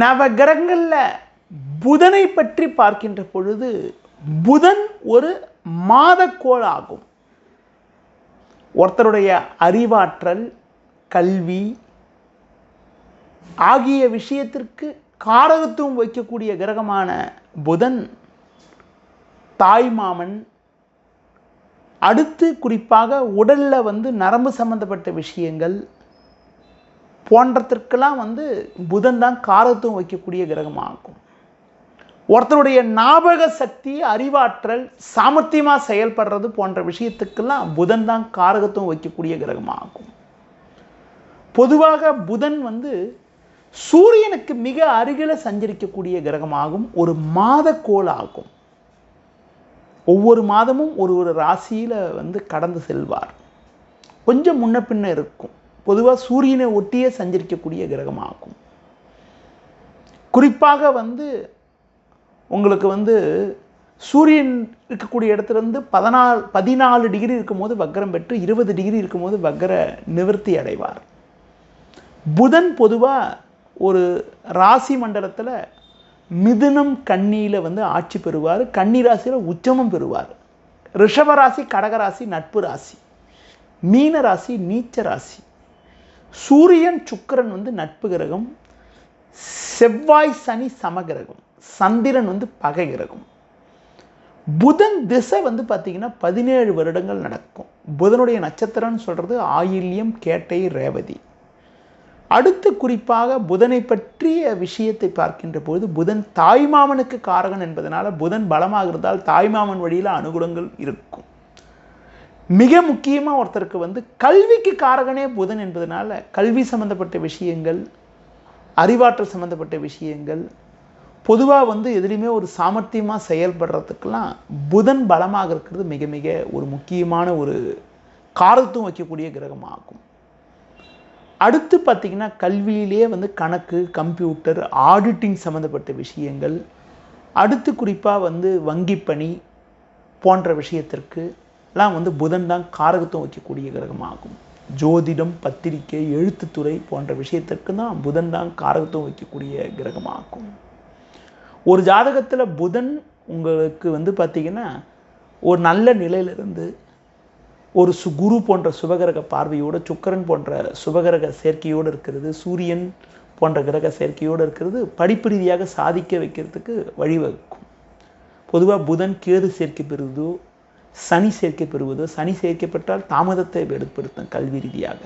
நவகிரகங்களில் புதனை பற்றி பார்க்கின்ற பொழுது புதன் ஒரு மாதக்கோள் ஆகும். ஒருத்தருடைய அறிவாற்றல், கல்வி ஆகிய விஷயத்திற்கு காரகத்துவம் வைக்கக்கூடிய கிரகமான புதன் தாய்மாமன், அடுத்து குறிப்பாக உடலில் நரம்பு சம்பந்தப்பட்ட விஷயங்கள் போன்றதற்கெல்லாம் புதன் தான் காரகத்துவம் வைக்கக்கூடிய கிரகமாகும். ஒருத்தருடைய ஞாபக சக்தி, அறிவாற்றல், சாமர்த்தியமாக செயல்படுறது போன்ற விஷயத்துக்கெல்லாம் புதன் தான் காரகத்துவம் வைக்கக்கூடிய கிரகமாகும். பொதுவாக புதன் சூரியனுக்கு மிக அருகில் சஞ்சரிக்கக்கூடிய கிரகமாகும். ஒரு மாதக்கோள் ஆகும். ஒவ்வொரு மாதமும் ஒரு ஒரு ராசியில் கடந்து செல்வார். கொஞ்சம் முன்ன பின்ன இருக்கும். பொதுவாக சூரியனை ஒட்டியே சஞ்சரிக்கக்கூடிய கிரகமாகும். குறிப்பாக உங்களுக்கு சூரியன் இருக்கக்கூடிய இடத்துல 14 டிகிரி இருக்கும்போது வக்ரம் பெற்று 20 டிகிரி இருக்கும்போது வக்ர நிவர்த்தி அடைவார். புதன் பொதுவாக ஒரு ராசி மண்டலத்தில் மிதுனம் கன்னியில் ஆட்சி பெறுவார். கன்னி ராசியில் உச்சமும் பெறுவார். ரிஷபராசி, கடகராசி நட்பு ராசி, மீன ராசி நீச்ச ராசி. சூரியன் சுக்கிரன் நட்பு கிரகம், செவ்வாய் சனி சமகிரகம், சந்திரன் பகை கிரகம். புதன் திசை பார்த்தீங்கன்னா 17 வருடங்கள் நடக்கும். புதனுடைய நட்சத்திரம்னு சொல்கிறது ஆயில்யம், கேட்டை, ரேவதி. அடுத்து குறிப்பாக புதனை பற்றிய விஷயத்தை பார்க்கின்ற போது புதன் தாய்மாமனுக்கு காரகன் என்பதனால புதன் பலமாக இருந்தால் தாய்மாமன் வழியில் அனுகூலங்கள் இருக்கும். மிக முக்கியமாக ஒருத்தருக்கு கல்விக்கு காரகனே புதன் என்பதனால கல்வி சம்பந்தப்பட்ட விஷயங்கள், அறிவாற்றல் சம்பந்தப்பட்ட விஷயங்கள், பொதுவாக எதுலேயுமே ஒரு சாமர்த்தியமாக செயல்படுறதுக்கெல்லாம் புதன் பலமாக இருக்கிறது மிக மிக ஒரு முக்கியமான ஒரு காரகத்துவம் வைக்கக்கூடிய கிரகமாகும். அடுத்து பார்த்திங்கன்னா கல்வியிலே கணக்கு, கம்ப்யூட்டர், ஆடிட்டிங் சம்மந்தப்பட்ட விஷயங்கள், அடுத்து குறிப்பாக வங்கிப்பணி போன்ற விஷயத்திற்கு எல்லாம் புதன் தான் காரகத்துவம் வைக்கக்கூடிய கிரகமாகும். ஜோதிடம், பத்திரிகை, எழுத்துத்துறை போன்ற விஷயத்திற்கு தான் புதன் தான் காரகத்துவம் வைக்கக்கூடிய கிரகமாகும். ஒரு ஜாதகத்தில் புதன் உங்களுக்கு பார்த்திங்கன்னா ஒரு நல்ல நிலையிலிருந்து ஒரு குரு போன்ற சுபகிரக பார்வையோடு, சுக்கிரன் போன்ற சுபகிரக சேர்க்கையோடு இருக்கிறது, சூரியன் போன்ற கிரக சேர்க்கையோடு இருக்கிறது படிப்பு ரீதியாக சாதிக்க வைக்கிறதுக்கு வழிவகுக்கும். பொதுவாக புதன் கேது சேர்க்கை பெறுவதோ, சனி சேர்க்கை பெறுவதோ, சனி சேர்க்கை பெற்றால் தாமதத்தை ஏற்படுத்தும் கல்வி ரீதியாக.